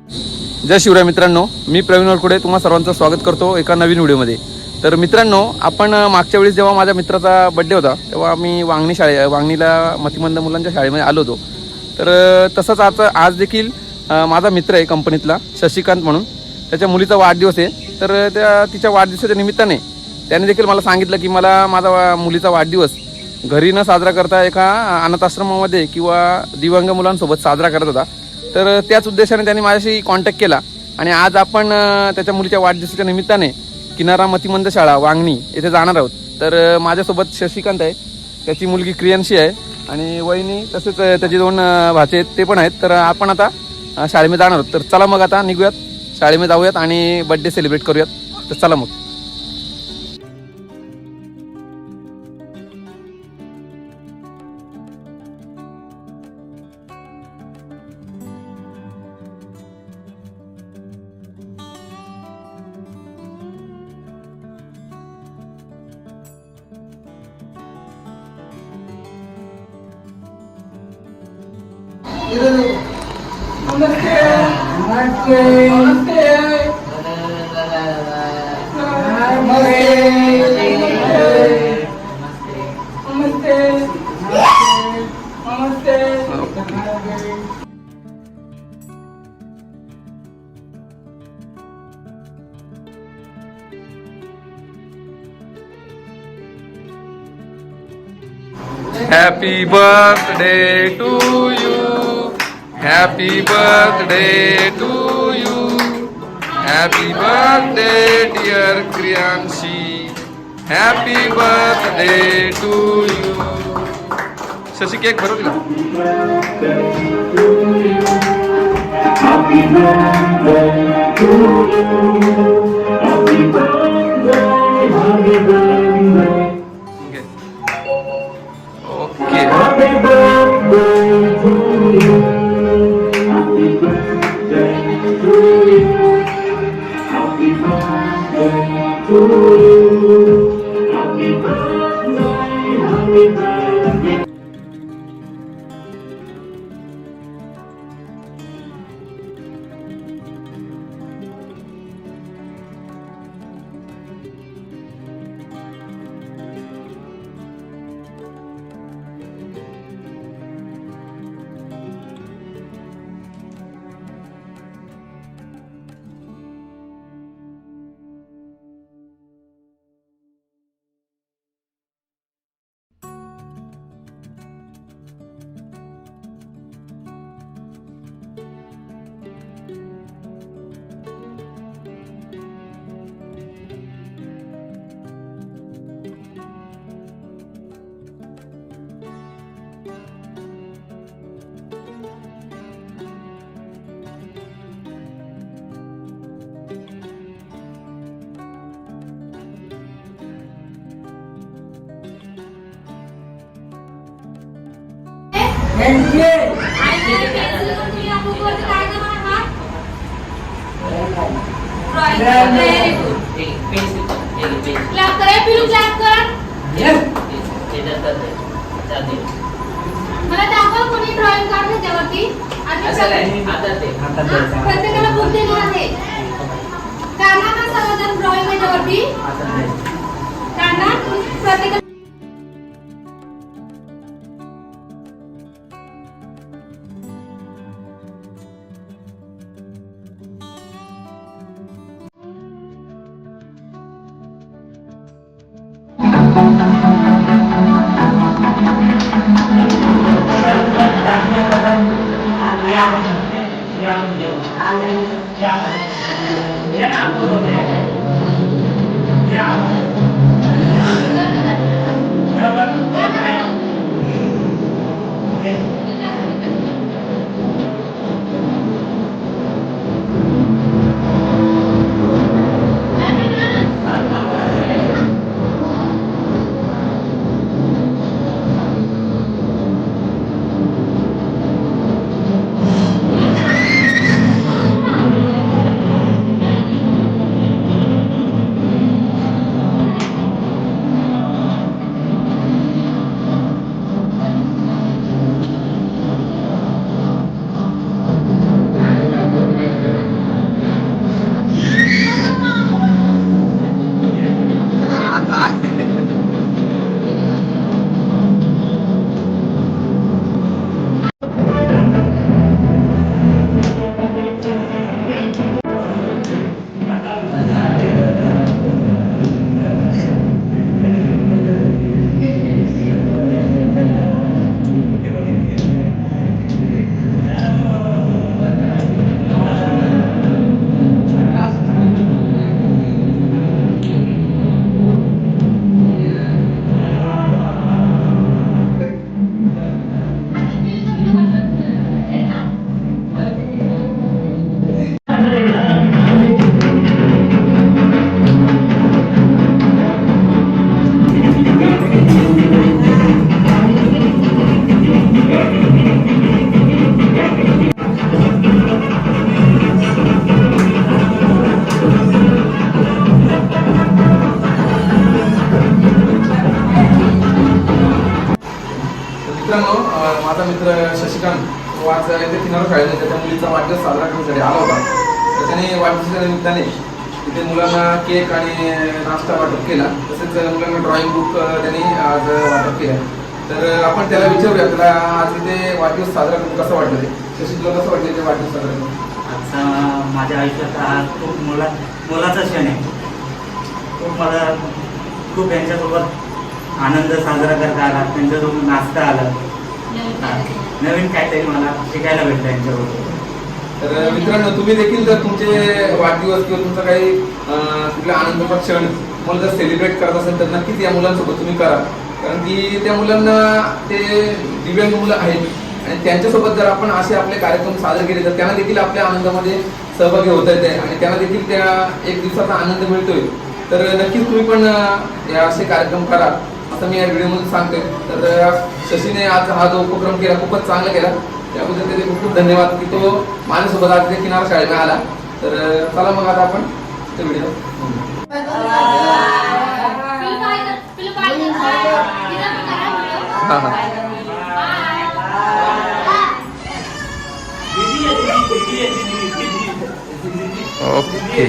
जय शिवराय मित्रांनो, मी प्रवीण वरकुडे तुम्हा सर्वांचं स्वागत करतो एका नवीन व्हिडिओमध्ये। तर मित्रांनो, आपण मागच्या वेळेस जेव्हा माझ्या मित्राचा बड्डे होता तेव्हा आम्ही वांगणीला मतिमंद मुलांच्या शाळेमध्ये आलो होतो। तर तसंच आज देखील माझा मित्र आहे कंपनीतला शशिकांत म्हणून, त्याच्या मुलीचा वाढदिवस आहे। तर तिच्या वाढदिवसाच्या निमित्ताने त्याने देखील मला सांगितलं की मला माझा मुलीचा वाढदिवस घरी न साजरा करता एका अनाथ आश्रमामध्ये किंवा दिव्यांग मुलांसोबत साजरा करत होता। तर त्याच उद्देशाने त्यांनी माझ्याशी कॉन्टॅक्ट केला आणि आज आपण त्याच्या मुलीच्या वाढदिवसाच्या निमित्ताने किनारा मतिमंद शाळा वांगणी येथे जाणार आहोत। तर माझ्यासोबत शशिकांत आहे, त्याची मुलगी क्रियांशी आहे आणि वहिनी तसेच त्याचे 2 भाचे आहेत ते पण आहेत। तर आपण आता शाळेमध्ये जाणार आहोत। तर चला मग आता निघूयात, शाळेमध्ये जाऊयात आणि बड्डे सेलिब्रेट करूयात। तर चला मग। Happy birthday to you. Happy birthday to you. Happy birthday dear Kriyanshi. Happy birthday to you. Shashi cake भरो दिला। Happy birthday to you. Happy birthday, happy birthday. Happy birthday to you. Happy birthday to you. Happy birthday to you. Happy birthday, happy birthday. मला दाखव कोणी drawing काढले त्यावरती प्रत्येकाला book देणार आहे। काढा ना सर्वजण ड्रॉइंग त्यावरती काढा प्रत्येकाला। मित्रांनो माझा मित्र शशिकांत तो आज इथे किनारा शाळेमध्ये त्याच्या मुलीचा वाढदिवस साजरा करण्यासाठी आला होता. तर त्याने वाढदिवसाच्या निमित्ताने तिथे मुलांना केक आणि नाश्ता वाटप केला. तसेच मुलांना ड्रॉइंग बुक त्यांनी आज वाटप केलं. तर आपण त्याला विचारूया त्याला आज इथे वाढदिवस साजरा करून कसं वाटलं ते. शशी तुला कसं वाटलं ते वाढदिवस साजरा करून? आजचा माझ्या आयुष्यात हा खूप मोलाचा क्षण आहे. खूप यांच्यासोबत आनंद साजरा करता आला, त्यांच्यासोबत नाचता आला, नवीन काहीतरी मला शिकायला भेटलं यांच्याबरोबर. तर मित्रांनो तुम्ही देखील जर तुमचे वाढदिवस किंवा तुमचा काही कुठला आनंदाचा क्षण मला जर सेलिब्रेट करत असेल तर नक्कीच या मुलांसोबत तुम्ही करा. कारण की त्या मुलांना ते दिव्यांग मुलं आहेत आणि त्यांच्यासोबत जर आपण असे आपले कार्यक्रम साजरे केले तर त्यांना देखील आपल्या आनंदामध्ये सहभागी होता येते आणि त्यांना देखील त्या एक दिवसाचा आनंद मिळतोय. तर नक्कीच तुम्ही पण या असे कार्यक्रम करा असं मी या व्हिडिओमध्ये सांगतोय. तर शशीने आज हा जो उपक्रम केला खूपच चांगला केला, त्याबद्दल त्याचे खूप खूप धन्यवाद की तो माझ्यासोबत आज ते किनारा शाळेमध्ये आला. तर चला मग आता आपण ते व्हिडिओ हां हां ओके.